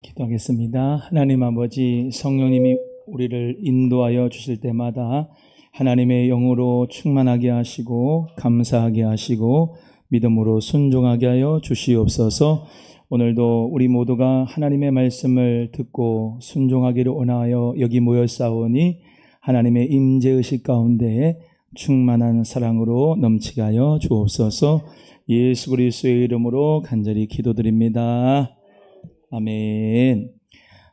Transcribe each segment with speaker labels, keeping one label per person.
Speaker 1: 기도하겠습니다. 하나님 아버지, 성령님이 우리를 인도하여 주실 때마다 하나님의 영으로 충만하게 하시고 감사하게 하시고 믿음으로 순종하게 하여 주시옵소서. 오늘도 우리 모두가 하나님의 말씀을 듣고 순종하기를 원하여 여기 모였사오니 하나님의 임재의식 가운데 충만한 사랑으로 넘치게 하여 주옵소서. 예수 그리스도의 이름으로 간절히 기도드립니다. 아멘.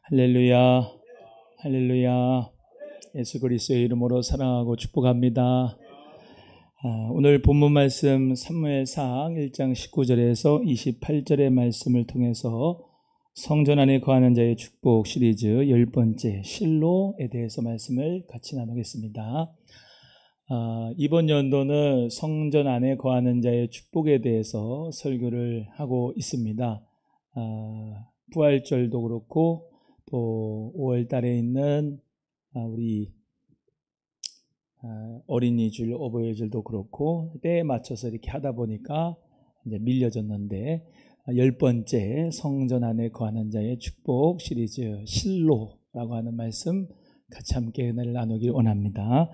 Speaker 1: 할렐루야, 할렐루야. 예수 그리스도의 이름으로 사랑하고 축복합니다. 오늘 본문 말씀 사무엘상 1장 19절에서 28절의 말씀을 통해서 성전 안에 거하는 자의 축복 시리즈 10번째 실로에 대해서 말씀을 같이 나누겠습니다. 이번 연도는 성전 안에 거하는 자의 축복에 대해서 설교를 하고 있습니다. 부활절도 그렇고 또 5월 달에 있는 우리 어린이줄, 어버이줄도 그렇고 때에 맞춰서 이렇게 하다 보니까 이제 밀려졌는데 10번째 성전 안에 거하는 자의 축복 시리즈 실로라고 하는 말씀 같이 함께 은혜를 나누길 원합니다.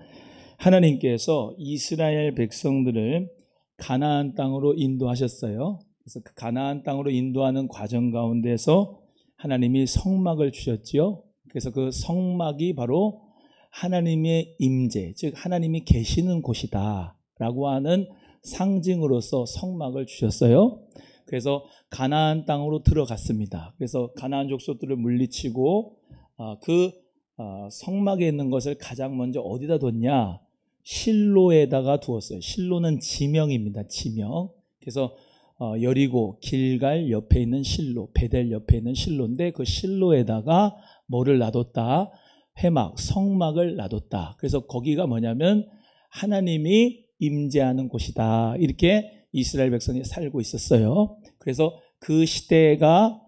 Speaker 1: 하나님께서 이스라엘 백성들을 가나안 땅으로 인도하셨어요. 그래서 그 가나안 땅으로 인도하는 과정 가운데서 하나님이 성막을 주셨지요. 그래서 그 성막이 바로 하나님의 임재, 즉 하나님이 계시는 곳이다 라고 하는 상징으로서 성막을 주셨어요. 그래서 가나안 땅으로 들어갔습니다. 그래서 가나안 족속들을 물리치고 그 성막에 있는 것을 가장 먼저 어디다 뒀냐? 실로에다가 두었어요. 실로는 지명입니다. 지명. 그래서 여리고 길갈 옆에 있는 실로, 베델 옆에 있는 실로인데 그 실로에다가 뭐를 놔뒀다? 회막, 성막을 놔뒀다. 그래서 거기가 뭐냐면 하나님이 임재하는 곳이다. 이렇게 이스라엘 백성이 살고 있었어요. 그래서 그 시대가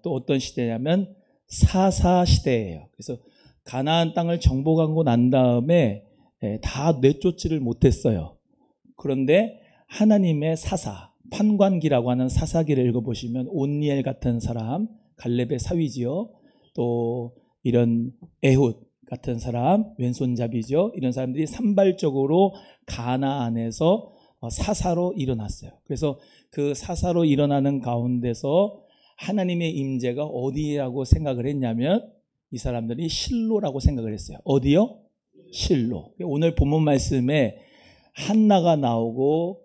Speaker 1: 또 어떤 시대냐면 사사 시대예요. 그래서 가나안 땅을 정복하고 난 다음에 다 내쫓지를 못했어요. 그런데 하나님의 사사, 판관기라고 하는 사사기를 읽어보시면 온니엘 같은 사람, 갈렙의 사위지요. 또 이런 에훗 같은 사람, 왼손잡이죠. 이런 사람들이 산발적으로 가나안에서 사사로 일어났어요. 그래서 그 사사로 일어나는 가운데서 하나님의 임재가 어디라고 생각을 했냐면 이 사람들이 실로라고 생각을 했어요. 어디요? 실로. 오늘 본문 말씀에 한나가 나오고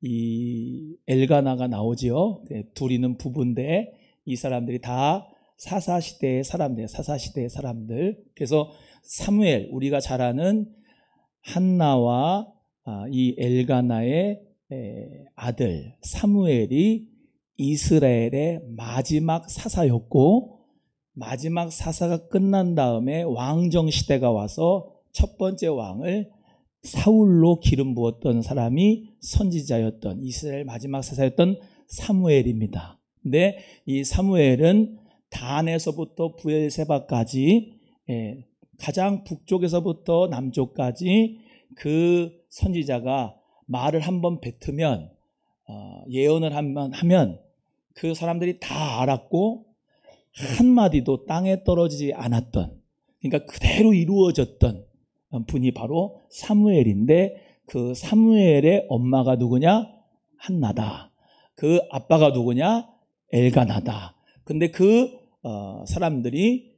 Speaker 1: 이 엘가나가 나오지요. 둘이는 부부인데 이 사람들이 다 사사시대의 사람들, 사사시대의 사람들. 그래서 사무엘, 우리가 잘 아는 한나와 이 엘가나의 아들 사무엘이 이스라엘의 마지막 사사였고, 마지막 사사가 끝난 다음에 왕정 시대가 와서 첫 번째 왕을 사울로 기름 부었던 사람이 선지자였던 이스라엘 마지막 사사였던 사무엘입니다. 근데 이 사무엘은 단에서부터 브엘세바까지 가장 북쪽에서부터 남쪽까지 그 선지자가 말을 한번 뱉으면 예언을 한번 하면 그 사람들이 다 알았고 한마디도 땅에 떨어지지 않았던, 그러니까 그대로 이루어졌던 분이 바로 사무엘인데 그 사무엘의 엄마가 누구냐? 한나다. 그 아빠가 누구냐? 엘가나다. 근데 그 사람들이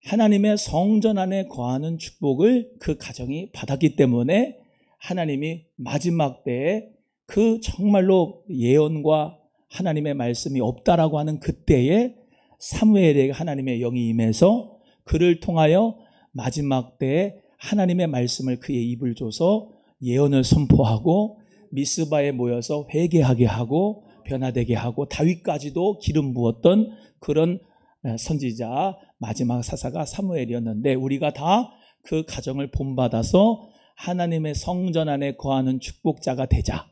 Speaker 1: 하나님의 성전 안에 거하는 축복을 그 가정이 받았기 때문에 하나님이 마지막 때에 그 정말로 예언과 하나님의 말씀이 없다라고 하는 그때에 사무엘에게 하나님의 영이 임해서 그를 통하여 마지막 때에 하나님의 말씀을 그의 입을 줘서 예언을 선포하고 미스바에 모여서 회개하게 하고 변화되게 하고 다윗까지도 기름 부었던 그런 선지자 마지막 사사가 사무엘이었는데 우리가 다 그 가정을 본받아서 하나님의 성전 안에 거하는 축복자가 되자.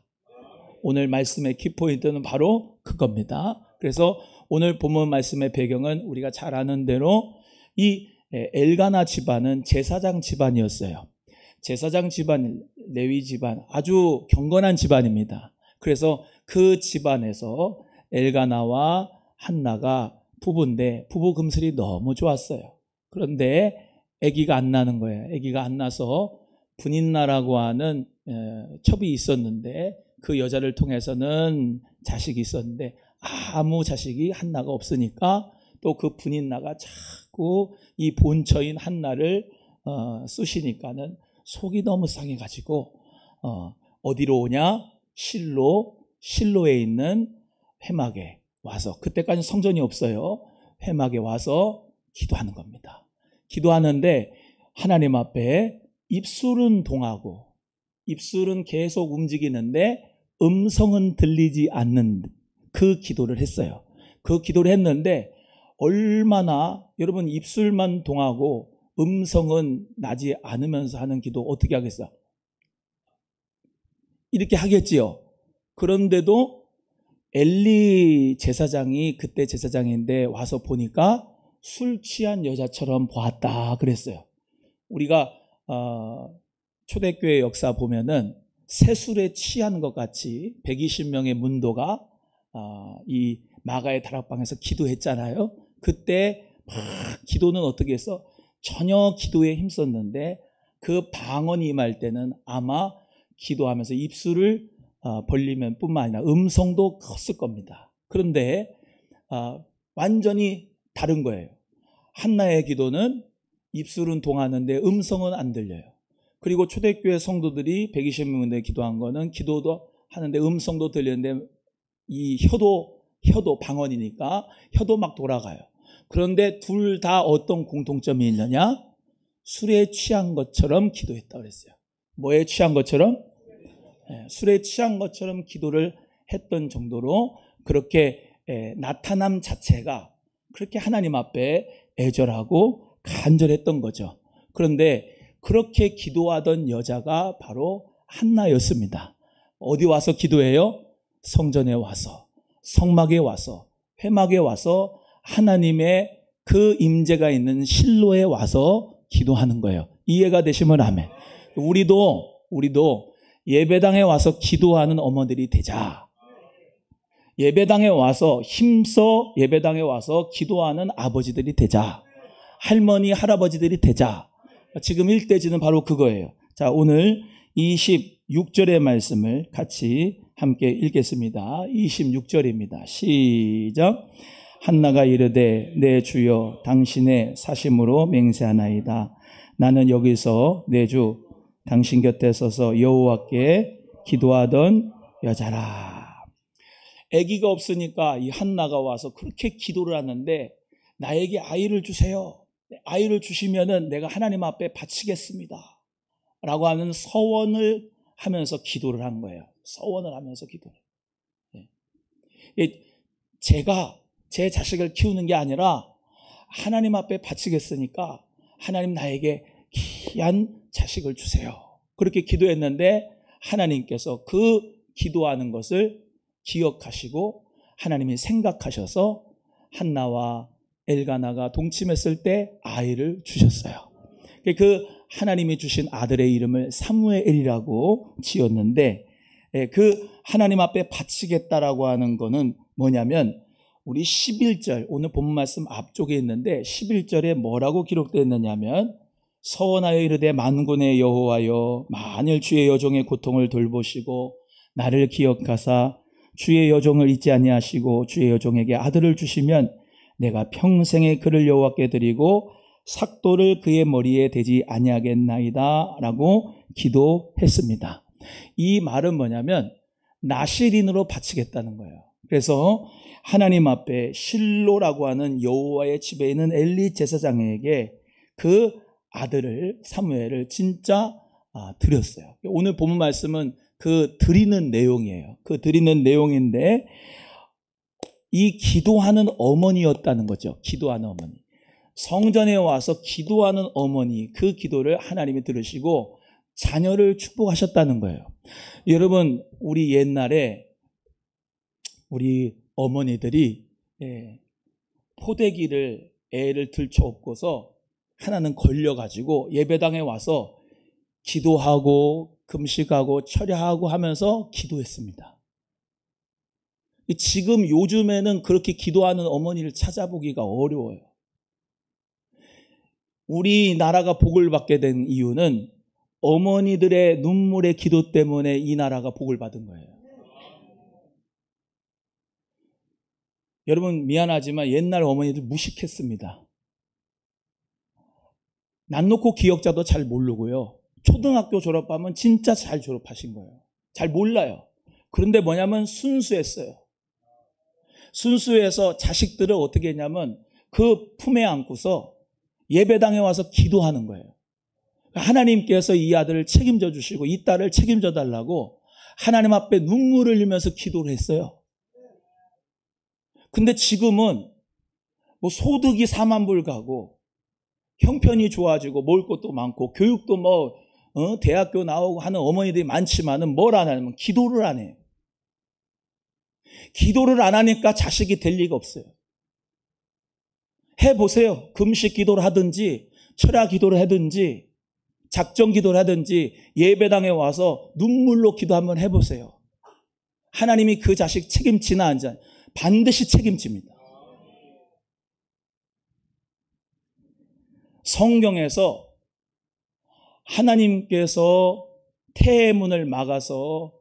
Speaker 1: 오늘 말씀의 키포인트는 바로 그겁니다. 그래서 오늘 본문 말씀의 배경은 우리가 잘 아는 대로 이 엘가나 집안은 제사장 집안이었어요. 제사장 집안, 레위 집안, 아주 경건한 집안입니다. 그래서 그 집안에서 엘가나와 한나가 부부인데 부부 금슬이 너무 좋았어요. 그런데 아기가 안 나는 거예요. 아기가 안 나서 분인나라고 하는 첩이 있었는데 그 여자를 통해서는 자식이 있었는데 아무 자식이 한나가 없으니까 또 그 분인나가 자꾸 이 본처인 한나를 쑤시니까는 속이 너무 상해가지고 어디로 오냐? 실로에 있는 회막에 와서, 그때까지는 성전이 없어요. 회막에 와서 기도하는 겁니다. 기도하는데 하나님 앞에 입술은 동하고 입술은 계속 움직이는데 음성은 들리지 않는 그 기도를 했어요. 그 기도를 했는데 얼마나, 여러분, 입술만 동하고 음성은 나지 않으면서 하는 기도 어떻게 하겠어요? 이렇게 하겠지요. 그런데도 엘리 제사장이, 그때 제사장인데 와서 보니까 술 취한 여자처럼 보았다 그랬어요. 우리가 초대교회 역사 보면은 새술에 취한 것 같이 120명의 문도가 이 마가의 다락방에서 기도했잖아요. 그때 막 기도는 어떻게 했어? 전혀 기도에 힘썼는데 그 방언이 임할 때는 아마 기도하면서 입술을 벌리면 뿐만 아니라 음성도 컸을 겁니다. 그런데 완전히 다른 거예요. 한나의 기도는 입술은 동하는데 음성은 안 들려요. 그리고 초대교회 성도들이 120명인데 기도한 거는 기도도 하는데 음성도 들리는데 이 혀도 방언이니까 혀도 막 돌아가요. 그런데 둘 다 어떤 공통점이 있느냐? 술에 취한 것처럼 기도했다고 그랬어요. 뭐에 취한 것처럼? 술에 취한 것처럼 기도를 했던 정도로 그렇게 나타남 자체가 그렇게 하나님 앞에 애절하고 간절했던 거죠. 그런데 그렇게 기도하던 여자가 바로 한나였습니다. 어디 와서 기도해요? 성전에 와서, 성막에 와서, 회막에 와서 하나님의 그 임재가 있는 실로에 와서 기도하는 거예요. 이해가 되시면 아멘. 우리도 예배당에 와서 기도하는 어머니들이 되자. 예배당에 와서 힘써 예배당에 와서 기도하는 아버지들이 되자. 할머니, 할아버지들이 되자. 지금 일대지는 바로 그거예요. 자, 오늘 26절의 말씀을 같이 함께 읽겠습니다. 26절입니다. 시작. 한나가 이르되 내 주여 당신의 사심으로 맹세하나이다. 나는 여기서 내 주 당신 곁에 서서 여호와께 기도하던 여자라. 아기가 없으니까 이 한나가 와서 그렇게 기도를 하는데 나에게 아이를 주세요. 아이를 주시면은 내가 하나님 앞에 바치겠습니다. 라고 하는 서원을 하면서 기도를 한 거예요. 서원을 하면서 기도를. 제가 제 자식을 키우는 게 아니라 하나님 앞에 바치겠으니까 하나님 나에게 귀한 자식을 주세요. 그렇게 기도했는데 하나님께서 그 기도하는 것을 기억하시고 하나님이 생각하셔서 한나와 엘가나가 동침했을 때 아이를 주셨어요. 그 하나님이 주신 아들의 이름을 사무엘이라고 지었는데 그 하나님 앞에 바치겠다라고 하는 거는 뭐냐면 우리 11절, 오늘 본문 말씀 앞쪽에 있는데 11절에 뭐라고 기록되어 있느냐면 서원하여 이르되 만군의 여호와여 만일 주의 여종의 고통을 돌보시고 나를 기억하사 주의 여종을 잊지 아니하시고 주의 여종에게 아들을 주시면 내가 평생에 그를 여호와께 드리고 삭도를 그의 머리에 대지 아니하겠나이다 라고 기도했습니다. 이 말은 뭐냐면 나실인으로 바치겠다는 거예요. 그래서 하나님 앞에 실로라고 하는 여호와의 집에 있는 엘리 제사장에게 그 아들을 사무엘을 진짜 드렸어요. 오늘 본문 말씀은 그 드리는 내용이에요. 그 드리는 내용인데 이 기도하는 어머니였다는 거죠. 기도하는 어머니. 성전에 와서 기도하는 어머니, 그 기도를 하나님이 들으시고 자녀를 축복하셨다는 거예요. 여러분, 우리 옛날에 우리 어머니들이 포대기를 애를 들쳐업고서 하나는 걸려가지고 예배당에 와서 기도하고 금식하고 철야하고 하면서 기도했습니다. 지금 요즘에는 그렇게 기도하는 어머니를 찾아보기가 어려워요. 우리나라가 복을 받게 된 이유는 어머니들의 눈물의 기도 때문에 이 나라가 복을 받은 거예요. 여러분 미안하지만 옛날 어머니들 무식했습니다. 난 놓고 기억자도 잘 모르고요. 초등학교 졸업하면 진짜 잘 졸업하신 거예요. 잘 몰라요. 그런데 뭐냐면 순수했어요. 순수해서 자식들을 어떻게 했냐면 그 품에 안고서 예배당에 와서 기도하는 거예요. 하나님께서 이 아들을 책임져 주시고 이 딸을 책임져 달라고 하나님 앞에 눈물을 흘리면서 기도를 했어요. 근데 지금은 뭐 소득이 4만 불 가고 형편이 좋아지고 먹을 것도 많고 교육도 대학교 나오고 하는 어머니들이 많지만은 뭘 안 하냐면 기도를 안 해요. 기도를 안 하니까 자식이 될 리가 없어요. 해보세요. 금식 기도를 하든지 철야 기도를 하든지 작정 기도를 하든지 예배당에 와서 눈물로 기도 한번 해보세요. 하나님이 그 자식 책임지나 안 지나 반드시 책임집니다. 성경에서 하나님께서 태의 문을 막아서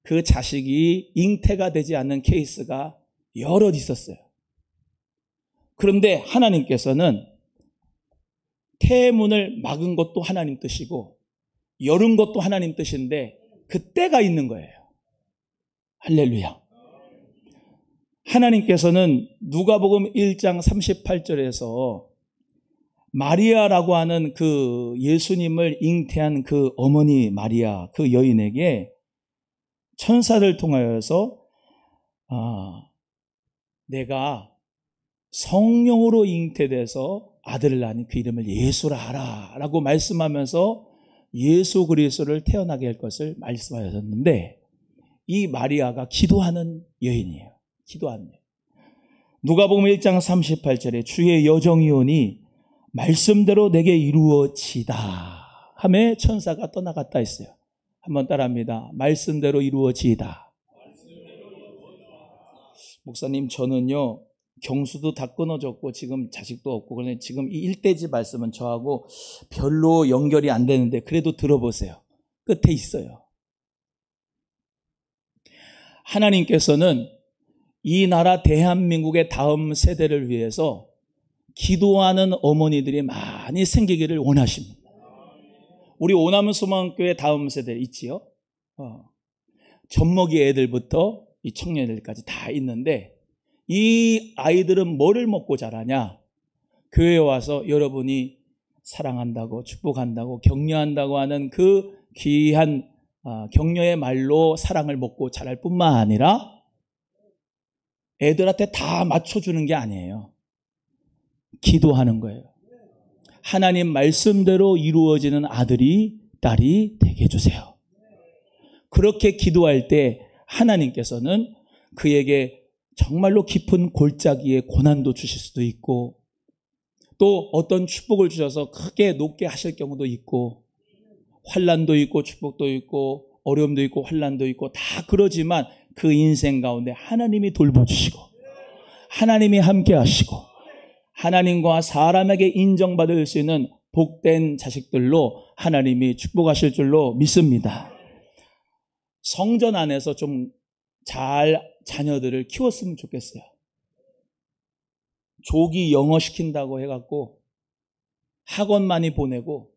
Speaker 1: 그 자식이 잉태가 되지 않는 케이스가 여럿 있었어요. 그런데 하나님께서는 태의 문을 막은 것도 하나님 뜻이고 열은 것도 하나님 뜻인데 그 때가 있는 거예요. 할렐루야. 하나님께서는 누가복음 1장 38절에서 마리아라고 하는 그 예수님을 잉태한 그 어머니 마리아 그 여인에게 천사를 통하여서 내가 성령으로 잉태돼서 아들을 낳으니 그 이름을 예수라 하라 라고 말씀하면서 예수 그리스도를 태어나게 할 것을 말씀하셨는데 이 마리아가 기도하는 여인이에요. 기도하는 여인. 누가복음 1장 38절에 주의 여정이오니 말씀대로 내게 이루어지다 하며 천사가 떠나갔다 했어요. 한번 따라합니다. 말씀대로 이루어지다. 목사님 저는요 경수도 다 끊어졌고 지금 자식도 없고 그런데 지금 이 일대지 말씀은 저하고 별로 연결이 안 되는데 그래도 들어보세요. 끝에 있어요. 하나님께서는 이 나라 대한민국의 다음 세대를 위해서 기도하는 어머니들이 많이 생기기를 원하십니다. 우리 오남은 소망교회 다음 세대 있지요? 젖먹이 애들부터 이 청년들까지 다 있는데 이 아이들은 뭐를 먹고 자라냐? 교회에 와서 여러분이 사랑한다고 축복한다고 격려한다고 하는 그 귀한 격려의 말로 사랑을 먹고 자랄 뿐만 아니라 애들한테 다 맞춰주는 게 아니에요. 기도하는 거예요. 하나님 말씀대로 이루어지는 아들이 딸이 되게 해주세요. 그렇게 기도할 때 하나님께서는 그에게 정말로 깊은 골짜기에 고난도 주실 수도 있고 또 어떤 축복을 주셔서 크게 높게 하실 경우도 있고 환난도 있고 축복도 있고 어려움도 있고 환난도 있고 다 그러지만 그 인생 가운데 하나님이 돌봐주시고 하나님이 함께 하시고 하나님과 사람에게 인정받을 수 있는 복된 자식들로 하나님이 축복하실 줄로 믿습니다. 성전 안에서 좀 잘 자녀들을 키웠으면 좋겠어요. 조기 영어 시킨다고 해갖고 학원 많이 보내고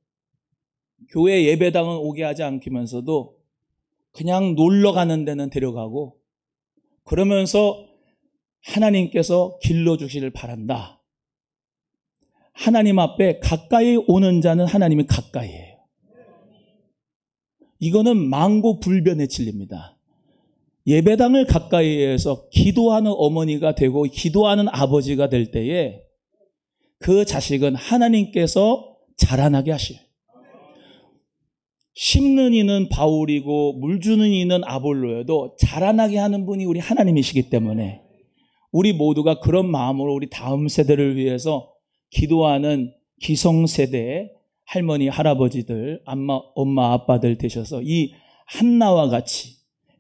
Speaker 1: 교회 예배당은 오게 하지 않기면서도 그냥 놀러 가는 데는 데려가고 그러면서 하나님께서 길러주시를 바란다. 하나님 앞에 가까이 오는 자는 하나님이 가까이에요. 이거는 망고불변의 진리입니다. 예배당을 가까이 해서 기도하는 어머니가 되고 기도하는 아버지가 될 때에 그 자식은 하나님께서 자라나게 하실. 심는 이는 바울이고 물 주는 이는 아볼로여도 자라나게 하는 분이 우리 하나님이시기 때문에 우리 모두가 그런 마음으로 우리 다음 세대를 위해서 기도하는 기성세대의 할머니, 할아버지들, 엄마, 아빠들 되셔서 이 한나와 같이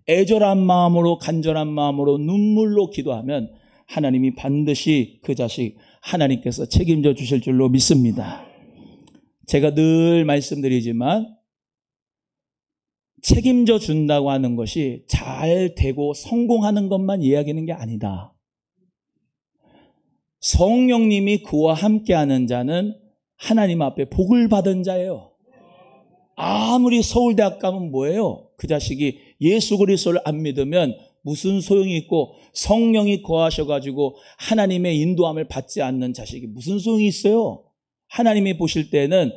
Speaker 1: 애절한 마음으로 간절한 마음으로 눈물로 기도하면 하나님이 반드시 그 자식 하나님께서 책임져 주실 줄로 믿습니다. 제가 늘 말씀드리지만 책임져 준다고 하는 것이 잘 되고 성공하는 것만 이야기하는 게 아니다. 성령님이 그와 함께하는 자는 하나님 앞에 복을 받은 자예요. 아무리 서울대학 가면 뭐예요? 그 자식이 예수 그리스도를 안 믿으면 무슨 소용이 있고 성령이 거하셔가지고 하나님의 인도함을 받지 않는 자식이 무슨 소용이 있어요? 하나님이 보실 때는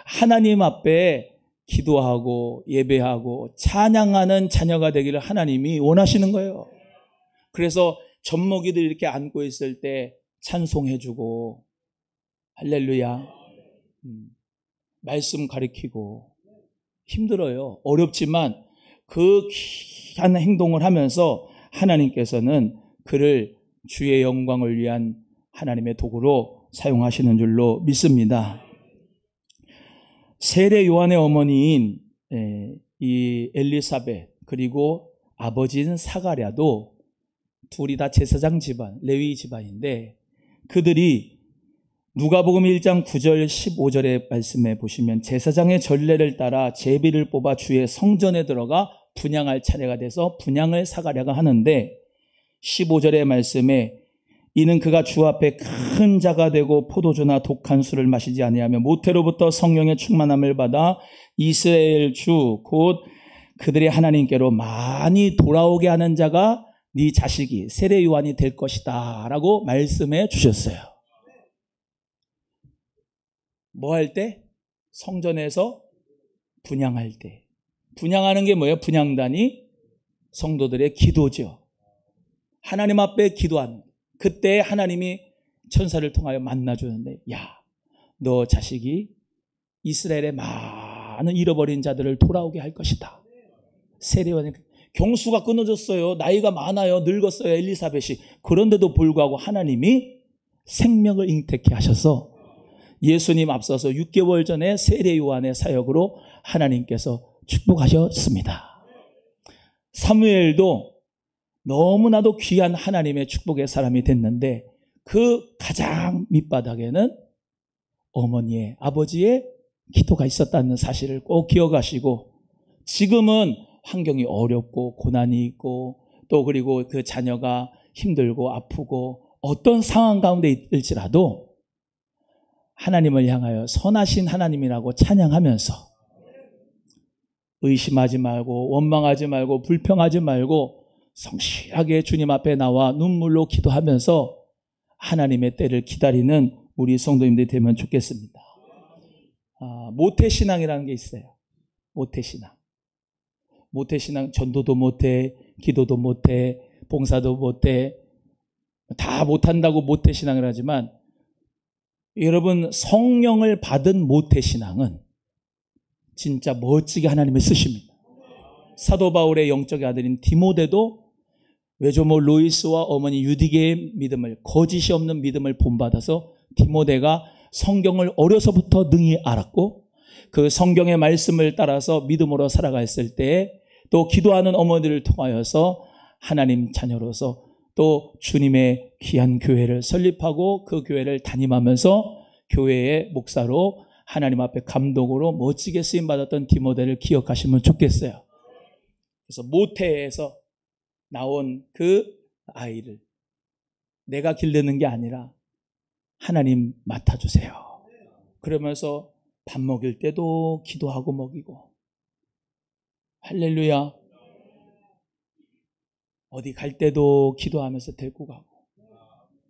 Speaker 1: 하나님 앞에 기도하고 예배하고 찬양하는 자녀가 되기를 하나님이 원하시는 거예요. 그래서 젖먹이들 이렇게 안고 있을 때 찬송해주고 할렐루야 말씀 가르치고 힘들어요. 어렵지만 그 귀한 행동을 하면서 하나님께서는 그를 주의 영광을 위한 하나님의 도구로 사용하시는 줄로 믿습니다. 세례 요한의 어머니인 이 엘리사벳 그리고 아버지인 사가랴도 둘이 다 제사장 집안, 레위 집안인데 그들이 누가복음 1장 9절 15절의 말씀에 보시면 제사장의 전례를 따라 제비를 뽑아 주의 성전에 들어가 분향할 차례가 돼서 분향을 사가랴가 하는데 15절의 말씀에 이는 그가 주 앞에 큰 자가 되고 포도주나 독한 술을 마시지 아니하며 모태로부터 성령의 충만함을 받아 이스라엘 주 곧 그들의 하나님께로 많이 돌아오게 하는 자가 네 자식이 세례 요한이 될 것이다 라고 말씀해 주셨어요. 뭐 할 때? 성전에서 분향할 때. 분향하는 게 뭐예요? 분향단이 성도들의 기도죠. 하나님 앞에 기도하는 그때 하나님이 천사를 통하여 만나주는데 야, 너 자식이 이스라엘의 많은 잃어버린 자들을 돌아오게 할 것이다. 세례요한이 경수가 끊어졌어요. 나이가 많아요. 늙었어요. 엘리사벳이. 그런데도 불구하고 하나님이 생명을 잉태케 하셔서 예수님 앞서서 6개월 전에 세례요한의 사역으로 하나님께서 축복하셨습니다. 사무엘도 너무나도 귀한 하나님의 축복의 사람이 됐는데 그 가장 밑바닥에는 어머니의 아버지의 기도가 있었다는 사실을 꼭 기억하시고 지금은 환경이 어렵고 고난이 있고 또 그리고 그 자녀가 힘들고 아프고 어떤 상황 가운데 있을지라도 하나님을 향하여 선하신 하나님이라고 찬양하면서 의심하지 말고 원망하지 말고 불평하지 말고 성실하게 주님 앞에 나와 눈물로 기도하면서 하나님의 때를 기다리는 우리 성도님들이 되면 좋겠습니다. 모태신앙이라는 게 있어요. 모태신앙. 모태신앙 전도도 못해, 기도도 못해, 봉사도 못해, 다 못한다고 모태신앙을 하지만 여러분 성령을 받은 모태신앙은 진짜 멋지게 하나님을 쓰십니다. 사도 바울의 영적의 아들인 디모데도 외조모 로이스와 어머니 유디게의 믿음을 거짓이 없는 믿음을 본받아서 디모데가 성경을 어려서부터 능히 알았고 그 성경의 말씀을 따라서 믿음으로 살아갔을 때 또 기도하는 어머니를 통하여서 하나님 자녀로서 또 주님의 귀한 교회를 설립하고 그 교회를 담임하면서 교회의 목사로 하나님 앞에 감독으로 멋지게 쓰임받았던 디모데를 기억하시면 좋겠어요. 그래서 모태에서 나온 그 아이를 내가 기르는 게 아니라 하나님 맡아주세요. 그러면서 밥 먹일 때도 기도하고 먹이고 할렐루야. 어디 갈 때도 기도하면서 데리고 가고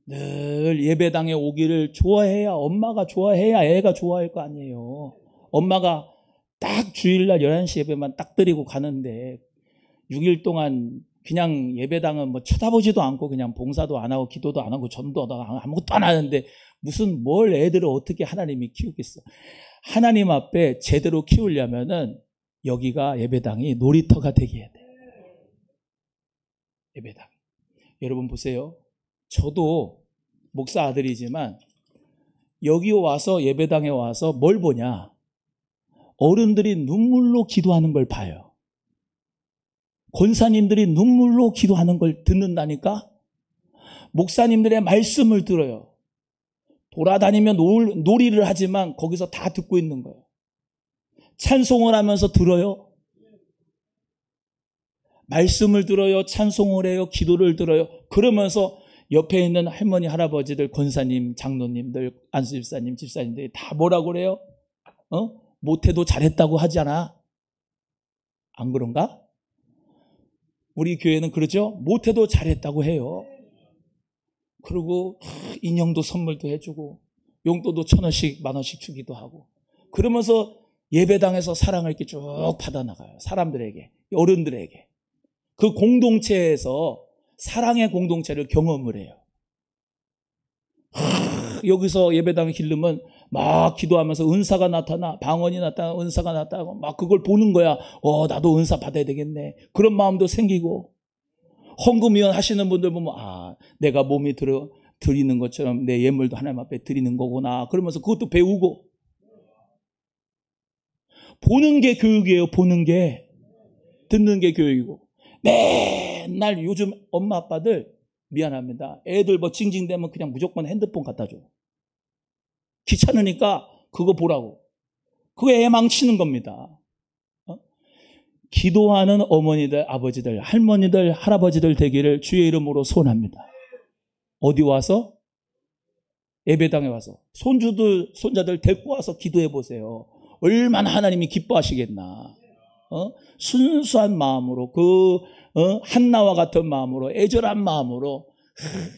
Speaker 1: 늘 예배당에 오기를 좋아해야 엄마가 좋아해야 애가 좋아할 거 아니에요. 엄마가 딱 주일날 11시 예배만 딱 드리고 가는데 6일 동안 그냥 예배당은 뭐 쳐다보지도 않고 그냥 봉사도 안 하고 기도도 안 하고 전도도 아무것도 안 하는데 무슨 뭘 애들을 어떻게 하나님이 키우겠어. 하나님 앞에 제대로 키우려면은 여기가 예배당이 놀이터가 되게 해야 돼. 예배당. 여러분 보세요. 저도 목사 아들이지만 여기 와서 예배당에 와서 뭘 보냐. 어른들이 눈물로 기도하는 걸 봐요. 권사님들이 눈물로 기도하는 걸 듣는다니까? 목사님들의 말씀을 들어요. 돌아다니며 놀이를 하지만 거기서 다 듣고 있는 거예요. 찬송을 하면서 들어요. 말씀을 들어요. 찬송을 해요. 기도를 들어요. 그러면서 옆에 있는 할머니, 할아버지들, 권사님, 장로님들, 안수집사님, 집사님들이 다 뭐라고 그래요? 못해도 잘했다고 하잖아. 안 그런가? 우리 교회는 그러죠? 못해도 잘했다고 해요. 그리고 인형도 선물도 해주고 용돈도 1,000원씩 10,000원씩 주기도 하고 그러면서 예배당에서 사랑을 이렇게 쭉 받아나가요. 사람들에게, 어른들에게. 그 공동체에서 사랑의 공동체를 경험을 해요. 여기서 예배당을 기르면 막 기도하면서 은사가 나타나, 방언이 나타나, 은사가 나타나고 막 그걸 보는 거야. 나도 은사 받아야 되겠네. 그런 마음도 생기고 헌금위원 하시는 분들 보면 내가 몸이 드리는 것처럼 내 예물도 하나님 앞에 드리는 거구나. 그러면서 그것도 배우고 보는 게 교육이에요. 보는 게. 듣는 게 교육이고 맨날 요즘 엄마 아빠들 미안합니다. 애들 뭐 징징대면 그냥 무조건 핸드폰 갖다 줘. 귀찮으니까 그거 보라고. 그거 애 망치는 겁니다. 기도하는 어머니들, 아버지들, 할머니들, 할아버지들 되기를 주의 이름으로 소원합니다. 어디 와서? 예배당에 와서 손주들, 손자들 데리고 와서 기도해 보세요. 얼마나 하나님이 기뻐하시겠나. 순수한 마음으로 한나와 같은 마음으로 애절한 마음으로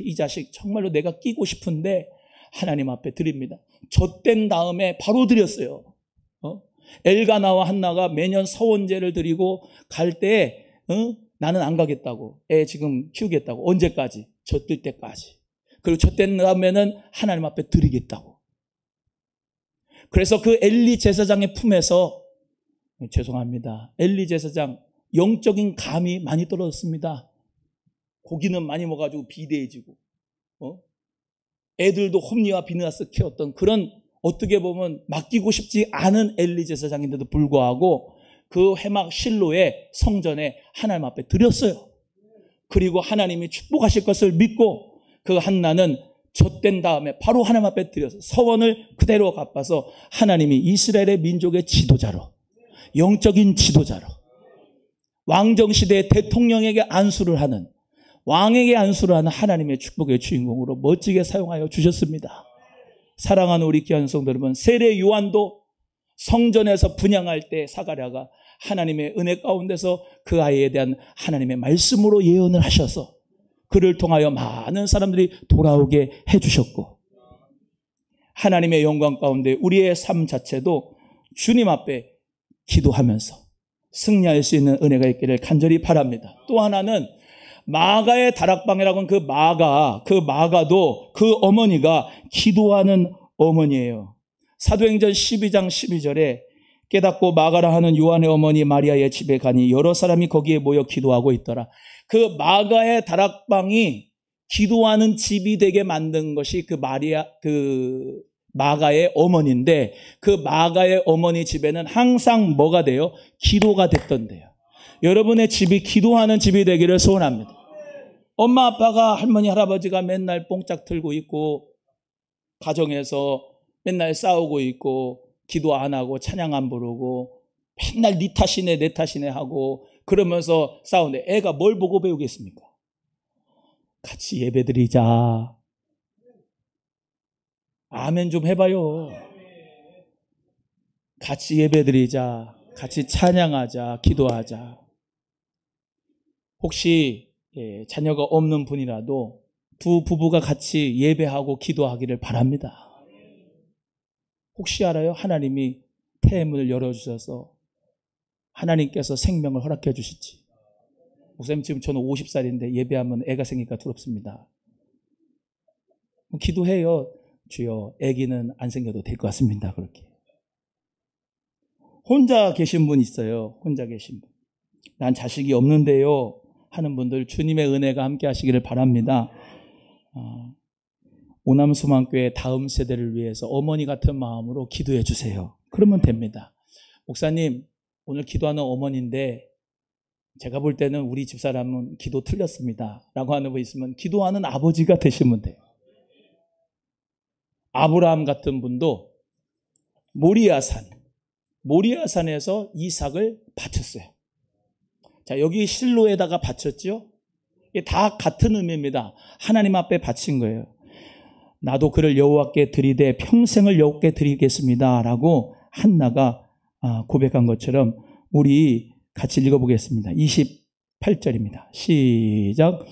Speaker 1: 이 자식 정말로 내가 끼고 싶은데 하나님 앞에 드립니다. 젖된 다음에 바로 드렸어요. 엘가나와 한나가 매년 서원제를 드리고 갈 때 나는 안 가겠다고. 애 지금 키우겠다고. 언제까지? 젖들 때까지. 그리고 젖된 다음에는 하나님 앞에 드리겠다고. 그래서 그 엘리 제사장의 품에서 죄송합니다. 엘리 제사장 영적인 감이 많이 떨어졌습니다. 고기는 많이 먹어가지고 비대해지고 애들도 홈리와 비느하스 키웠던 그런 어떻게 보면 맡기고 싶지 않은 엘리 제사장인데도 불구하고 그 회막 실로의 성전에 하나님 앞에 드렸어요. 그리고 하나님이 축복하실 것을 믿고 그 한나는 젖된 다음에 바로 하나님 앞에 드려서 서원을 그대로 갚아서 하나님이 이스라엘의 민족의 지도자로, 영적인 지도자로, 왕정시대의 대통령에게 안수를 하는, 왕에게 안수를 하는 하나님의 축복의 주인공으로 멋지게 사용하여 주셨습니다. 사랑하는 우리 귀한 성도 여러분, 세례 요한도 성전에서 분향할 때 사가랴가 하나님의 은혜 가운데서 그 아이에 대한 하나님의 말씀으로 예언을 하셔서 그를 통하여 많은 사람들이 돌아오게 해주셨고, 하나님의 영광 가운데 우리의 삶 자체도 주님 앞에 기도하면서 승리할 수 있는 은혜가 있기를 간절히 바랍니다. 또 하나는 마가의 다락방이라고 하는 그 마가도 그 어머니가 기도하는 어머니예요. 사도행전 12장 12절에 깨닫고 마가라 하는 요한의 어머니 마리아의 집에 가니 여러 사람이 거기에 모여 기도하고 있더라. 그 마가의 다락방이 기도하는 집이 되게 만든 것이 그 마가의 어머니인데, 그 마가의 어머니 집에는 항상 뭐가 돼요? 기도가 됐던데요. 여러분의 집이 기도하는 집이 되기를 소원합니다. 엄마 아빠가, 할머니 할아버지가 맨날 뽕짝 틀고 있고 가정에서 맨날 싸우고 있고 기도 안 하고 찬양 안 부르고 맨날 네 탓이네 내 탓이네 하고 그러면서 싸우는데 애가 뭘 보고 배우겠습니까? 같이 예배드리자. 아멘 좀 해봐요. 같이 예배드리자. 같이 찬양하자. 기도하자. 혹시 자녀가 없는 분이라도 두 부부가 같이 예배하고 기도하기를 바랍니다. 혹시 알아요? 하나님이 태문을 열어주셔서 하나님께서 생명을 허락해 주실지. 목사님 지금 저는 50살인데 예배하면 애가 생기니까 두렵습니다. 기도해요. 주여 아기는 안 생겨도 될 것 같습니다. 그렇게. 혼자 계신 분 있어요. 혼자 계신 분. 난 자식이 없는데요 하는 분들 주님의 은혜가 함께 하시기를 바랍니다. 오남수만교회 다음 세대를 위해서 어머니 같은 마음으로 기도해 주세요. 그러면 됩니다. 목사님 오늘 기도하는 어머니인데 제가 볼 때는 우리 집사람은 기도 틀렸습니다 라고 하는 분 있으면 기도하는 아버지가 되시면 돼요. 아브라함 같은 분도 모리아산에서 이삭을 바쳤어요. 자, 여기 실로에다가 바쳤죠. 이게 다 같은 의미입니다. 하나님 앞에 바친 거예요. 나도 그를 여호와께 드리되 평생을 여호와께 드리겠습니다 라고 한나가 고백한 것처럼 우리 같이 읽어보겠습니다. 28절입니다. 시작.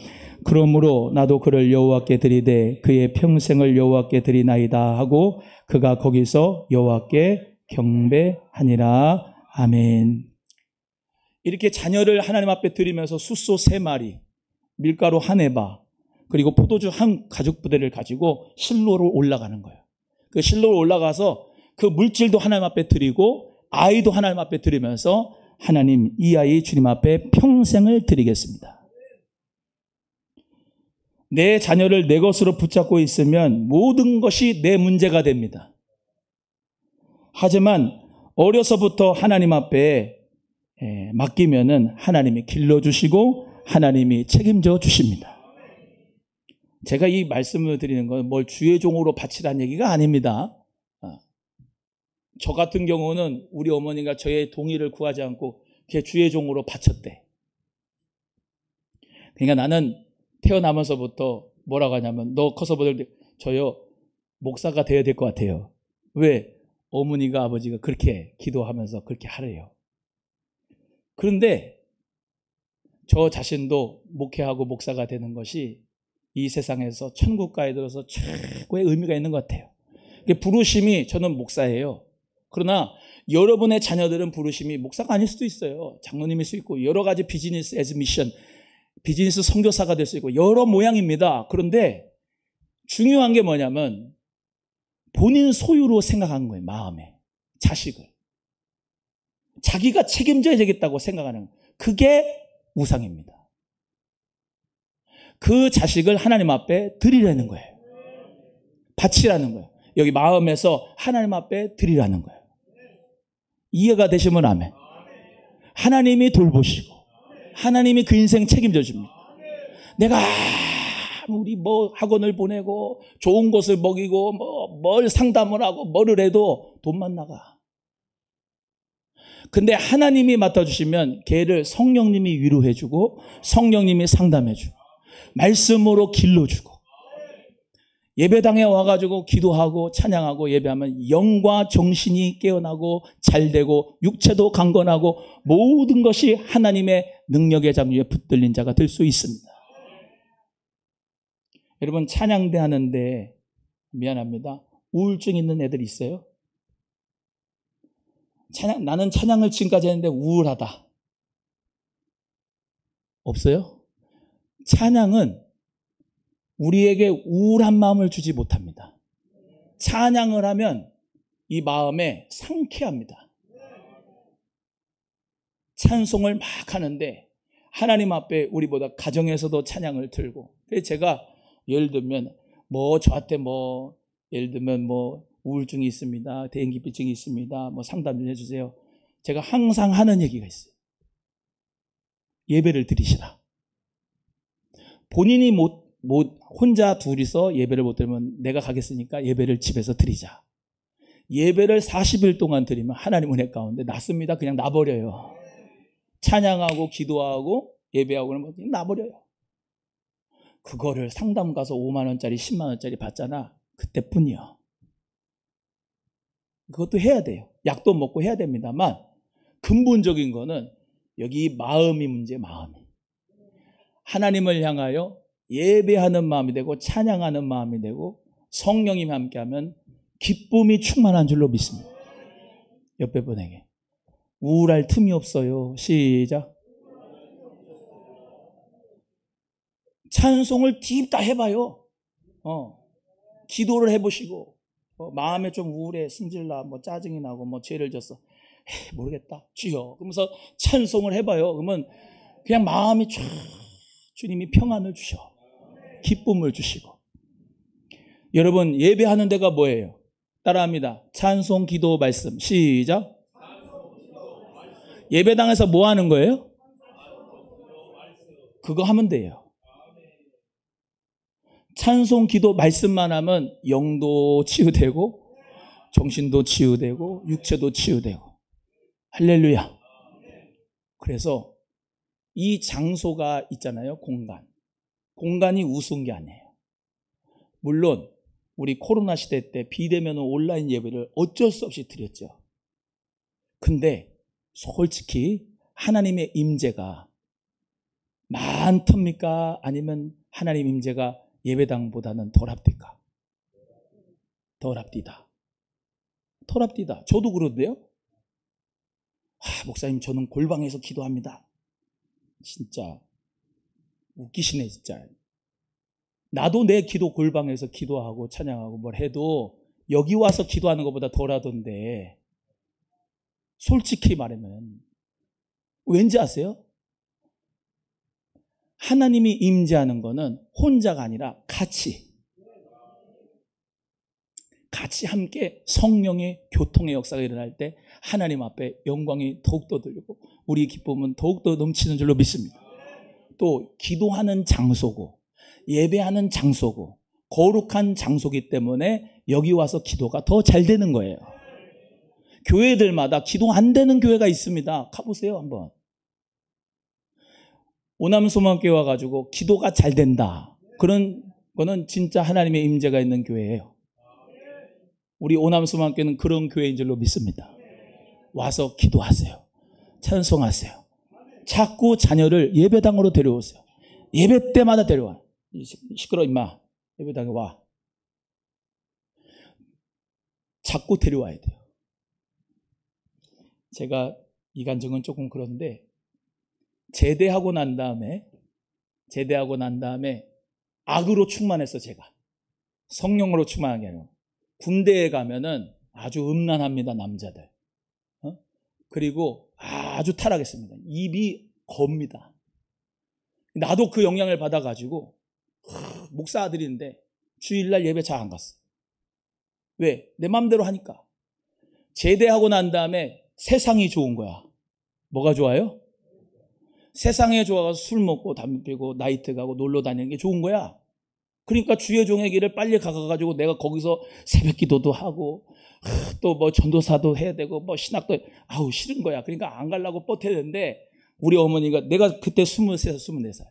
Speaker 1: 그러므로 나도 그를 여호와께 드리되 그의 평생을 여호와께 드리나이다 하고 그가 거기서 여호와께 경배하니라. 아멘. 이렇게 자녀를 하나님 앞에 드리면서 숫소 3마리, 밀가루 1에바, 그리고 포도주 1 가죽 부대를 가지고 실로로 올라가는 거예요. 그 실로로 올라가서 그 물질도 하나님 앞에 드리고 아이도 하나님 앞에 드리면서 하나님, 이 아이 주님 앞에 평생을 드리겠습니다. 내 자녀를 내 것으로 붙잡고 있으면 모든 것이 내 문제가 됩니다. 하지만 어려서부터 하나님 앞에 맡기면은 하나님이 길러주시고 하나님이 책임져 주십니다. 제가 이 말씀을 드리는 건 뭘 주의 종으로 바치라는 얘기가 아닙니다. 저 같은 경우는 우리 어머니가 저의 동의를 구하지 않고 그게 주의 종으로 바쳤대. 그러니까 나는 태어나면서부터 뭐라고 하냐면 너 커서 보들 저요 목사가 돼야 될 것 같아요. 왜? 어머니가 아버지가 그렇게 기도하면서 그렇게 하래요. 그런데 저 자신도 목회하고 목사가 되는 것이 이 세상에서 천국가에 들어서 최고의 의미가 있는 것 같아요. 부르심이 저는 목사예요. 그러나 여러분의 자녀들은 부르심이 목사가 아닐 수도 있어요. 장로님일 수 있고 여러 가지 비즈니스 에즈 미션, 비즈니스 선교사가 될 수 있고 여러 모양입니다. 그런데 중요한 게 뭐냐면 본인 소유로 생각하는 거예요. 마음에. 자식을. 자기가 책임져야 되겠다고 생각하는 거예요. 그게 우상입니다. 그 자식을 하나님 앞에 드리라는 거예요. 바치라는 거예요. 여기 마음에서 하나님 앞에 드리라는 거예요. 이해가 되시면 아멘. 하나님이 돌보시고 하나님이 그 인생 책임져 줍니다. 내가 아무리 뭐 학원을 보내고 좋은 곳을 먹이고 뭘 상담을 하고 뭐를 해도 돈만 나가. 근데 하나님이 맡아주시면 걔를 성령님이 위로해주고 성령님이 상담해주고 말씀으로 길러주고 예배당에 와가지고 기도하고 찬양하고 예배하면 영과 정신이 깨어나고 잘되고 육체도 강건하고 모든 것이 하나님의 능력의 장유에 붙들린 자가 될 수 있습니다. 여러분 찬양대 하는데 미안합니다. 우울증 있는 애들 있어요? 나는 찬양을 지금까지 했는데 우울하다. 없어요? 찬양은 우리에게 우울한 마음을 주지 못합니다. 찬양을 하면 이 마음에 상쾌합니다. 찬송을 막 하는데 하나님 앞에 우리보다 가정에서도 찬양을 들고 그래서 제가 예를 들면 저한테 예를 들면 우울증이 있습니다. 대인기피증이 있습니다. 상담 좀 해주세요. 제가 항상 하는 얘기가 있어요. 예배를 드리시라. 본인이 혼자 둘이서 예배를 못 드리면 내가 가겠으니까 예배를 집에서 드리자. 예배를 40일 동안 드리면 하나님 은혜 가운데 낫습니다. 그냥 놔버려요. 찬양하고 기도하고 예배하고 그러면 그냥 놔버려요. 그거를 상담 가서 5만 원짜리 10만 원짜리 받잖아. 그때뿐이요. 그것도 해야 돼요. 약도 먹고 해야 됩니다만 근본적인 거는 여기 마음이 문제, 마음이. 하나님을 향하여 예배하는 마음이 되고 찬양하는 마음이 되고 성령님이 함께하면 기쁨이 충만한 줄로 믿습니다. 옆에 분에게 우울할 틈이 없어요. 시작. 찬송을 딥다 해봐요. 기도를 해보시고 마음에 좀 우울해, 승질나, 짜증이 나고 죄를 졌어. 모르겠다. 주여. 그러면서 찬송을 해봐요. 그러면 그냥 마음이 쫙 주님이 평안을 주셔. 기쁨을 주시고. 여러분 예배하는 데가 뭐예요? 따라합니다. 찬송, 기도, 말씀. 시작. 예배당에서 뭐 하는 거예요? 그거 하면 돼요. 찬송, 기도, 말씀만 하면 영도 치유되고 정신도 치유되고 육체도 치유되고. 할렐루야. 그래서 이 장소가 있잖아요. 공간이 우스운 게 아니에요. 물론 우리 코로나 시대 때 비대면 온라인 예배를 어쩔 수 없이 드렸죠. 근데 솔직히 하나님의 임재가 많답니까? 아니면 하나님 임재가 예배당보다는 덜합니까? 덜합디다. 저도 그런데요. 목사님, 저는 골방에서 기도합니다. 진짜 웃기시네 진짜. 나도 내 기도 골방에서 기도하고 찬양하고 뭘 해도 여기 와서 기도하는 것보다 덜하던데, 솔직히 말하면 왠지 아세요? 하나님이 임재하는 거는 혼자가 아니라 같이 함께 성령의 교통의 역사가 일어날 때 하나님 앞에 영광이 더욱더 들리고 우리의 기쁨은 더욱더 넘치는 줄로 믿습니다. 또 기도하는 장소고 예배하는 장소고 거룩한 장소이기 때문에 여기 와서 기도가 더 잘 되는 거예요. 교회들마다 기도 안 되는 교회가 있습니다. 가보세요 한번. 오남소망교회 와가지고 기도가 잘 된다, 그런 거는 진짜 하나님의 임재가 있는 교회예요. 우리 오남소망교회는 그런 교회인 줄로 믿습니다. 와서 기도하세요. 찬송하세요. 자꾸 자녀를 예배당으로 데려오세요. 예배 때마다 데려와. 시끄러 임마, 예배당에 와. 자꾸 데려와야 돼요. 제가 이 간증은 조금 그런데, 제대하고 난 다음에 악으로 충만했어. 제가 성령으로 충만한 게 아니고, 군대에 가면은 아주 음란합니다, 남자들. 그리고 아주 타락했습니다. 입이 겁니다. 나도 그 영향을 받아가지고 목사 아들인데 주일날 예배 잘 안 갔어. 왜? 내 마음대로 하니까. 제대하고 난 다음에 세상이 좋은 거야. 뭐가 좋아요? 세상에 좋아가서 술 먹고 담배 피고 나이트 가고 놀러 다니는 게 좋은 거야. 그러니까 주의 종의 길을 빨리 가가지고 내가 거기서 새벽 기도도 하고 또 뭐 전도사도 해야 되고 뭐 신학도, 아우 싫은 거야. 그러니까 안 가려고 버텨야되는데, 우리 어머니가, 내가 그때 23살 24살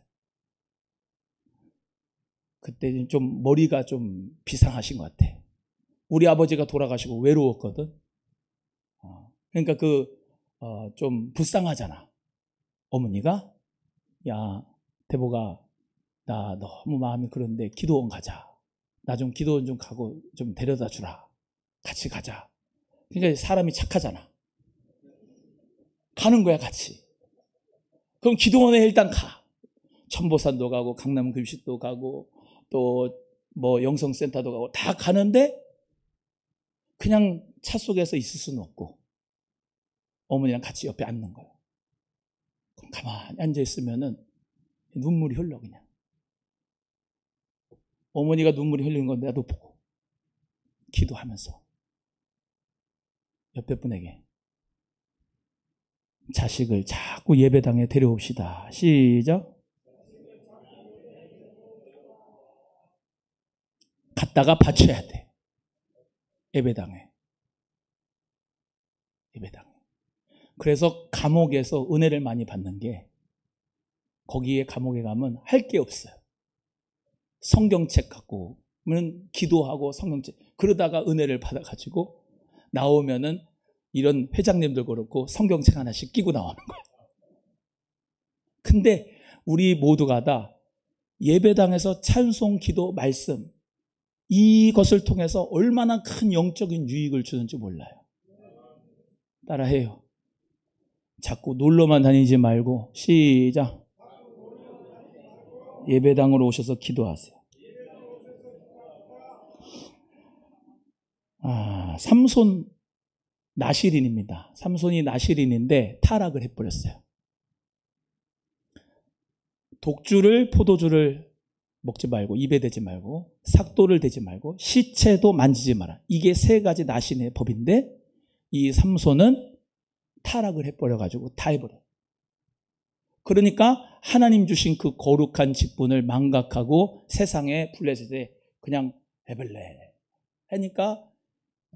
Speaker 1: 그때 좀 머리가 좀 비상하신 것 같아. 우리 아버지가 돌아가시고 외로웠거든. 그러니까 좀 불쌍하잖아. 어머니가, 야 대보가, 나 너무 마음이 그런데 기도원 가자. 나 좀 기도원 좀 가고 좀 데려다 주라. 같이 가자. 그러니까 사람이 착하잖아. 가는 거야 같이. 그럼 기도원에 일단 가. 천보산도 가고 강남 금식도 가고 또 뭐 영성센터도 가고 다 가는데, 그냥 차 속에서 있을 수는 없고 어머니랑 같이 옆에 앉는 거야. 그럼 가만히 앉아 있으면은 눈물이 흘러. 그냥 어머니가 눈물이 흘리는 건 나도 보고 기도하면서 옆에 분에게, 자식을 자꾸 예배당에 데려옵시다. 시작. 갔다가 바쳐야 돼. 예배당에. 그래서 감옥에서 은혜를 많이 받는 게, 거기에 감옥에 가면 할 게 없어요. 성경책 갖고 기도하고 성경책, 그러다가 은혜를 받아가지고 나오면은 이런 회장님들 그렇고 성경책 하나씩 끼고 나오는 거예요. 근데 우리 모두가 다 예배당에서 찬송, 기도, 말씀, 이것을 통해서 얼마나 큰 영적인 유익을 주는지 몰라요. 따라해요. 자꾸 놀러만 다니지 말고, 시작. 예배당으로 오셔서 기도하세요. 삼손 나실인입니다. 삼손이 나실인인데 타락을 해버렸어요. 독주를, 포도주를 먹지 말고, 입에 대지 말고, 삭도를 대지 말고, 시체도 만지지 마라. 이게 세 가지 나신의 법인데, 이 삼손은 타락을 해버려가지고 다 해버려요. 그러니까 하나님 주신 그 거룩한 직분을 망각하고 세상에 블레셋에 그냥 해볼래 하니까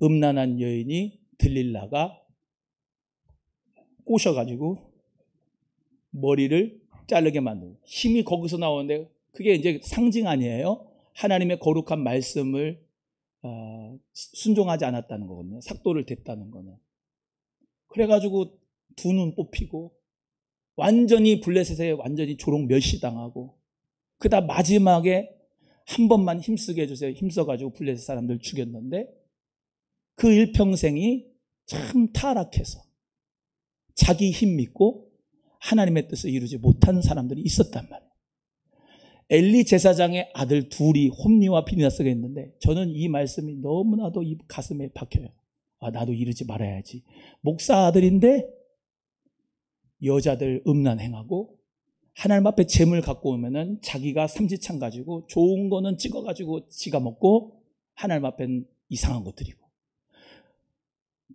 Speaker 1: 음란한 여인이 들릴라가 꼬셔가지고 머리를 자르게 만들고, 힘이 거기서 나오는데 그게 이제 상징 아니에요? 하나님의 거룩한 말씀을 순종하지 않았다는 거거든요. 삭도를 댔다는 거는. 그래가지고 두 눈 뽑히고 완전히 블레셋에 완전히 조롱 멸시당하고, 그다음 마지막에 한 번만 힘쓰게 해주세요. 힘써가지고 블레셋 사람들 죽였는데, 그 일평생이 참 타락해서 자기 힘 믿고 하나님의 뜻을 이루지 못한 사람들이 있었단 말이에요. 엘리 제사장의 아들 둘이 홈니와 비느하스가 있는데, 저는 이 말씀이 너무나도 이 가슴에 박혀요. 아, 나도 이러지 말아야지. 목사 아들인데 여자들 음란 행하고 하나님 앞에 재물 갖고 오면은 자기가 삼지창 가지고 좋은 거는 찍어가지고 지가 먹고 하나님 앞엔 이상한 거 드리고,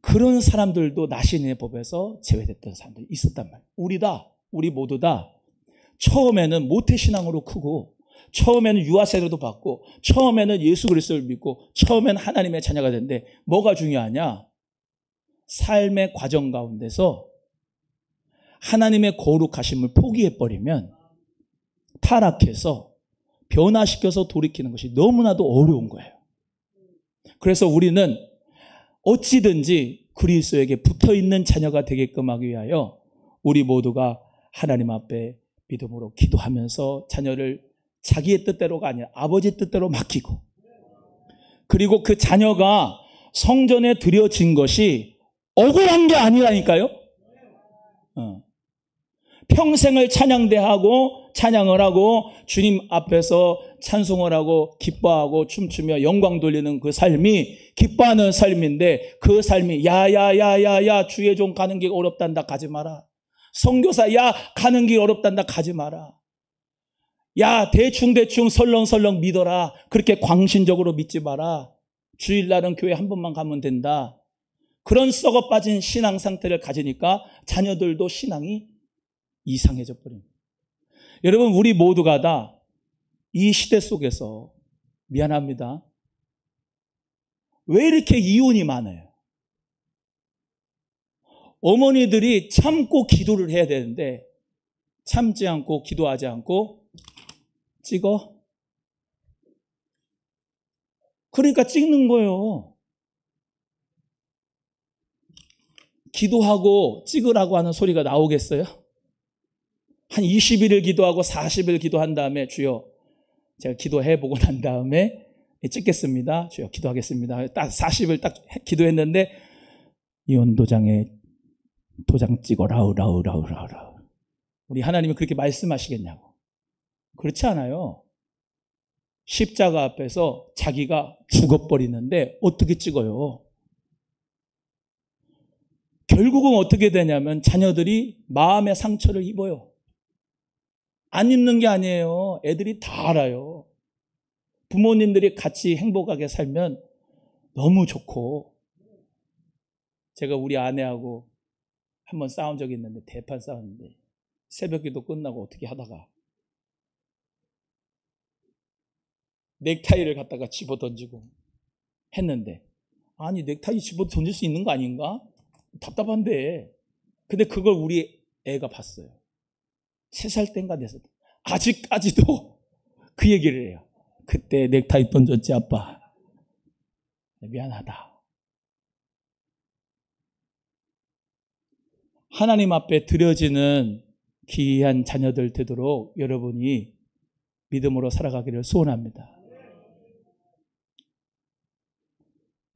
Speaker 1: 그런 사람들도 나신의 법에서 제외됐던 사람들이 있었단 말이에요. 우리 모두 다 처음에는 모태신앙으로 크고, 처음에는 유아세례도 받고, 처음에는 예수 그리스도를 믿고, 처음에는 하나님의 자녀가 됐는데, 뭐가 중요하냐? 삶의 과정 가운데서 하나님의 거룩하심을 포기해버리면 타락해서 변화시켜서 돌이키는 것이 너무나도 어려운 거예요. 그래서 우리는 어찌든지 그리스도에게 붙어있는 자녀가 되게끔 하기 위하여 우리 모두가 하나님 앞에 믿음으로 기도하면서 자녀를 자기의 뜻대로가 아니라 아버지 뜻대로 맡기고, 그리고 그 자녀가 성전에 드려진 것이 억울한 게 아니라니까요. 평생을 찬양대하고 찬양을 하고 주님 앞에서 찬송을 하고 기뻐하고 춤추며 영광 돌리는 그 삶이 기뻐하는 삶인데, 그 삶이 야야야야야 주의 종 가는 길 어렵단다 가지 마라. 선교사 야 가는 길 어렵단다 가지 마라. 야 대충 설렁설렁 믿어라. 그렇게 광신적으로 믿지 마라. 주일날은 교회 한 번만 가면 된다. 그런 썩어 빠진 신앙 상태를 가지니까 자녀들도 신앙이 이상해져 버립니다. 여러분, 우리 모두가 다 이 시대 속에서 미안합니다. 왜 이렇게 이혼이 많아요? 어머니들이 참고 기도를 해야 되는데 참지 않고 기도하지 않고 찍어? 그러니까 찍는 거예요. 기도하고 찍으라고 하는 소리가 나오겠어요? 한 20일을 기도하고 40일 기도한 다음에 주여 제가 기도해보고 난 다음에 찍겠습니다. 주여 기도하겠습니다. 딱 40일 딱 기도했는데 이혼 도장에 도장 찍어라. 우리 하나님이 그렇게 말씀하시겠냐고. 그렇지 않아요. 십자가 앞에서 자기가 죽어버리는데 어떻게 찍어요? 결국은 어떻게 되냐면 자녀들이 마음의 상처를 입어요. 안 입는 게 아니에요. 애들이 다 알아요. 부모님들이 같이 행복하게 살면 너무 좋고, 제가 우리 아내하고 한번 싸운 적이 있는데, 대판 싸웠는데 새벽기도 끝나고 어떻게 하다가 넥타이를 갖다가 집어 던지고 했는데, 아니 넥타이 집어 던질 수 있는 거 아닌가? 답답한데. 근데 그걸 우리 애가 봤어요. 3살 땐가 4살 때. 아직까지도 그 얘기를 해요. 그때 넥타이 던졌지 아빠. 미안하다. 하나님 앞에 드려지는 귀한 자녀들 되도록 여러분이 믿음으로 살아가기를 소원합니다.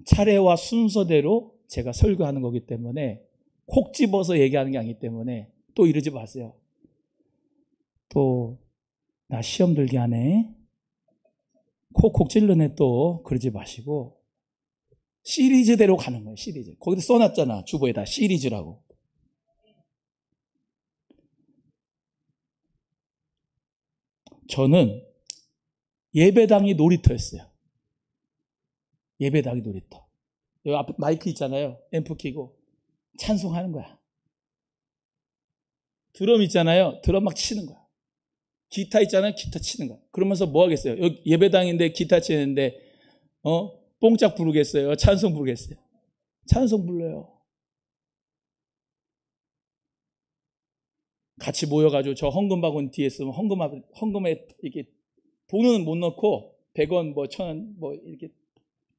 Speaker 1: 차례와 순서대로 제가 설교하는 거기 때문에 콕 집어서 얘기하는 게 아니기 때문에 또 이러지 마세요. 또 나 시험 들게 하네. 콕콕 찔러내. 또 그러지 마시고 시리즈대로 가는 거예요. 시리즈. 거기다 써놨잖아. 주보에다 시리즈라고. 저는 예배당이 놀이터였어요. 예배당이 놀이터. 여기 앞에 마이크 있잖아요. 앰프 켜고 찬송하는 거야. 드럼 있잖아요. 드럼 막 치는 거야. 기타 있잖아요. 기타 치는 거야. 그러면서 뭐 하겠어요? 여기 예배당인데 기타 치는데 뽕짝 부르겠어요? 찬송 부르겠어요? 찬송 불러요. 같이 모여가지고 저 헌금 바구니 뒤에 있으면 헌금에 이렇게 돈은 못 넣고 100원 뭐 1000원 뭐 이렇게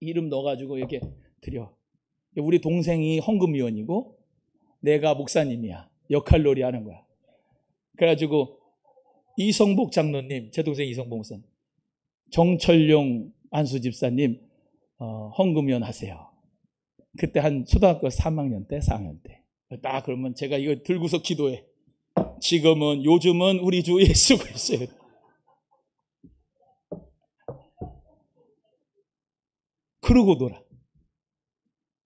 Speaker 1: 이름 넣어가지고 이렇게 드려. 우리 동생이 헌금위원이고 내가 목사님이야. 역할놀이 하는 거야. 그래가지고 이성복 장로님, 제 동생 이성복 목사님, 정철용 안수 집사님 헌금위원 하세요. 그때 한 초등학교 3학년 때, 4학년 때. 딱 그러면 제가 이거 들고서 기도해. 지금은 요즘은 우리 주 예수 그리스도에 그러고 놀아.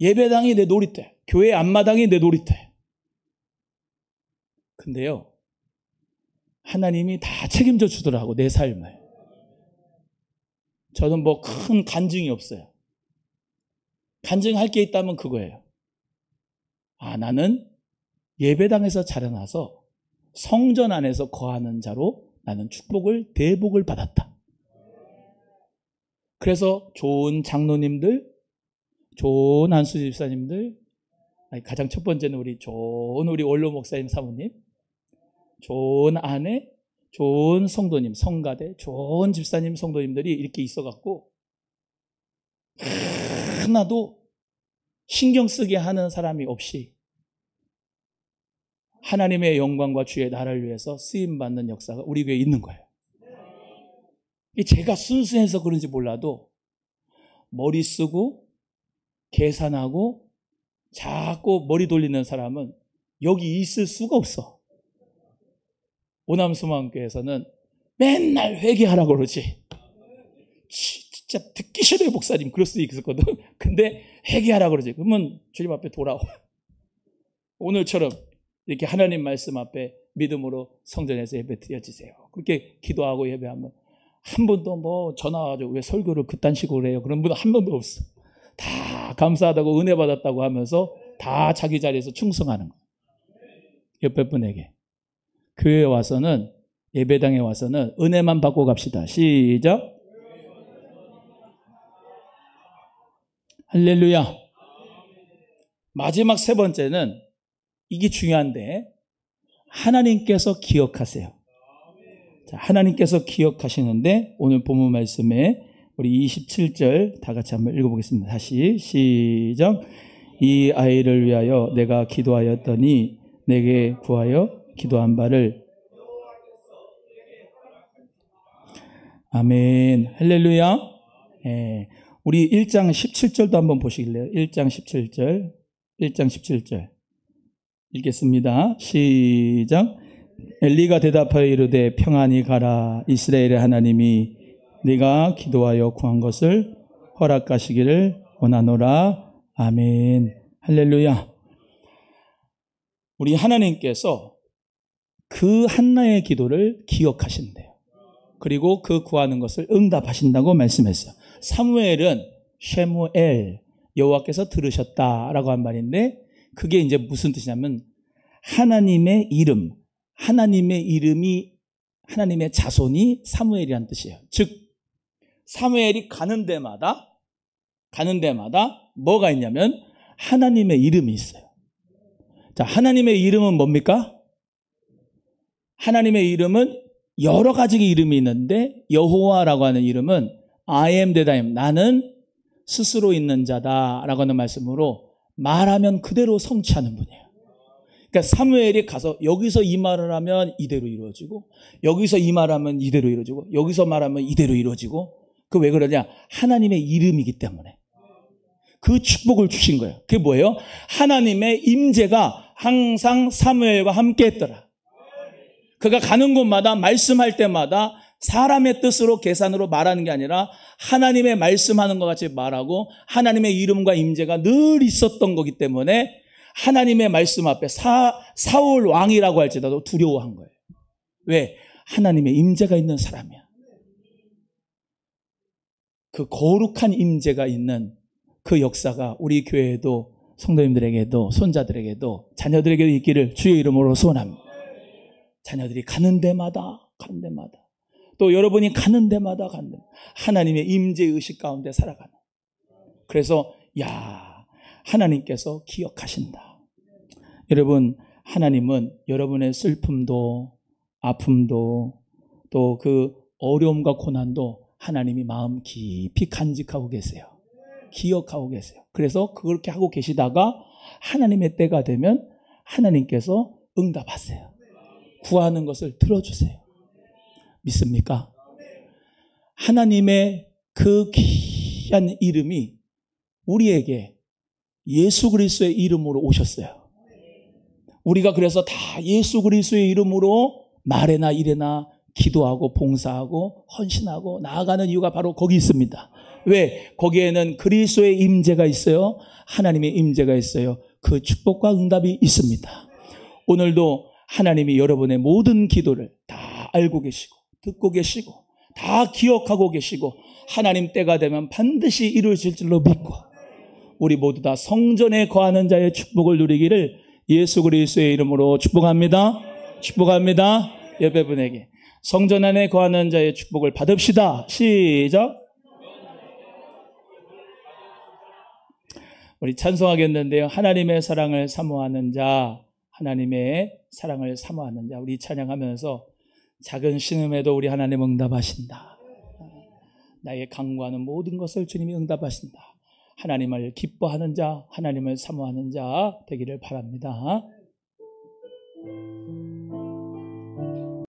Speaker 1: 예배당이 내 놀이터, 교회 앞마당이 내 놀이터. 근데요, 하나님이 다 책임져 주더라고, 내 삶을. 저는 뭐 큰 간증이 없어요. 간증할 게 있다면 그거예요. 아, 나는 예배당에서 자라나서 성전 안에서 거하는 자로 나는 축복을, 대복을 받았다. 그래서 좋은 장로님들, 좋은 안수 집사님들, 가장 첫 번째는 좋은 우리 원로 목사님 사모님, 좋은 아내, 좋은 성도님, 성가대, 좋은 집사님, 성도님들이 이렇게 있어갖고 하나도 신경 쓰게 하는 사람이 없이 하나님의 영광과 주의 나라를 위해서 쓰임받는 역사가 우리 교회에 있는 거예요. 제가 순수해서 그런지 몰라도 머리 쓰고 계산하고 자꾸 머리 돌리는 사람은 여기 있을 수가 없어. 오남소망교회에서는 맨날 회개하라고 그러지. 진짜 듣기 싫어요, 목사님. 그럴 수도 있었거든. 근데 회개하라고 그러지. 그러면 주님 앞에 돌아와. 오늘처럼 이렇게 하나님 말씀 앞에 믿음으로 성전에서 예배 드려주세요. 그렇게 기도하고 예배하면 한 번도 뭐 전화 와가지고 왜 설교를 그딴 식으로 해요? 그런 분 한 번도 없어. 다 감사하다고 은혜 받았다고 하면서 다 자기 자리에서 충성하는 거예요. 옆에 분에게. 교회에 와서는, 예배당에 와서는 은혜만 받고 갑시다. 시작. 할렐루야. 마지막 세 번째는 이게 중요한데 하나님께서 기억하세요. 자, 하나님께서 기억하시는데 오늘 본문 말씀에 우리 27절 다 같이 한번 읽어보겠습니다. 다시 시작. 이 아이를 위하여 내가 기도하였더니 내게 구하여 기도한 바를 아멘. 할렐루야. 우리 1장 17절도 한번 보시길래요. 1장 17절. 1장 17절. 읽겠습니다. 시작. 엘리가 대답하여 이르되 평안히 가라. 이스라엘의 하나님이 네가 기도하여 구한 것을 허락하시기를 원하노라. 아멘. 할렐루야. 우리 하나님께서 그 한나의 기도를 기억하신대요. 그리고 그 구하는 것을 응답하신다고 말씀했어요. 사무엘은 쉐무엘, 여호와께서 들으셨다라고 한 말인데 그게 이제 무슨 뜻이냐면 하나님의 이름, 하나님의 이름이 하나님의 자손이 사무엘이란 뜻이에요. 즉 사무엘이 가는 데마다 뭐가 있냐면 하나님의 이름이 있어요. 자, 하나님의 이름은 뭡니까? 하나님의 이름은 여러 가지 이름이 있는데 여호와라고 하는 이름은 I am that I am, 나는 스스로 있는 자다라고 하는 말씀으로 말하면 그대로 성취하는 분이에요. 그러니까 사무엘이 가서 여기서 이 말을 하면 이대로 이루어지고 여기서 이 말하면 이대로 이루어지고 여기서 말하면 이대로 이루어지고 그 왜 그러냐? 하나님의 이름이기 때문에 그 축복을 주신 거예요. 그게 뭐예요? 하나님의 임재가 항상 사무엘과 함께 했더라. 그가 가는 곳마다 말씀할 때마다 사람의 뜻으로 계산으로 말하는 게 아니라 하나님의 말씀하는 것 같이 말하고 하나님의 이름과 임재가 늘 있었던 거기 때문에 하나님의 말씀 앞에 사울 왕이라고 할지라도 두려워한 거예요. 왜? 하나님의 임재가 있는 사람이야. 그 거룩한 임재가 있는 그 역사가 우리 교회에도 성도님들에게도 손자들에게도 자녀들에게도 있기를 주의 이름으로 소원합니다. 자녀들이 가는 데마다 또 여러분이 가는 데마다 하나님의 임재의식 가운데 살아가는. 그래서 하나님께서 기억하신다. 여러분, 하나님은 여러분의 슬픔도 아픔도 또 그 어려움과 고난도 하나님이 마음 깊이 간직하고 계세요. 기억하고 계세요. 그래서 그렇게 하고 계시다가 하나님의 때가 되면 하나님께서 응답하세요. 구하는 것을 들어주세요. 믿습니까? 하나님의 그 귀한 이름이 우리에게 예수 그리스도의 이름으로 오셨어요. 우리가 그래서 다 예수 그리스도의 이름으로 말에나 일에나 기도하고 봉사하고 헌신하고 나아가는 이유가 바로 거기 있습니다. 왜? 거기에는 그리스도의 임재가 있어요. 하나님의 임재가 있어요. 그 축복과 응답이 있습니다. 오늘도 하나님이 여러분의 모든 기도를 다 알고 계시고 듣고 계시고 다 기억하고 계시고 하나님 때가 되면 반드시 이루어질 줄로 믿고 우리 모두 다 성전에 거하는 자의 축복을 누리기를 예수 그리스도의 이름으로 축복합니다. 축복합니다. 옆에 분에게 성전 안에 거하는 자의 축복을 받읍시다. 시작. 우리 찬송하겠는데요. 하나님의 사랑을 사모하는 자, 하나님의 사랑을 사모하는 자. 우리 찬양하면서 작은 신음에도 우리 하나님 응답하신다. 나의 간구하는 모든 것을 주님이 응답하신다. 하나님을 기뻐하는 자, 하나님을 사모하는 자 되기를 바랍니다.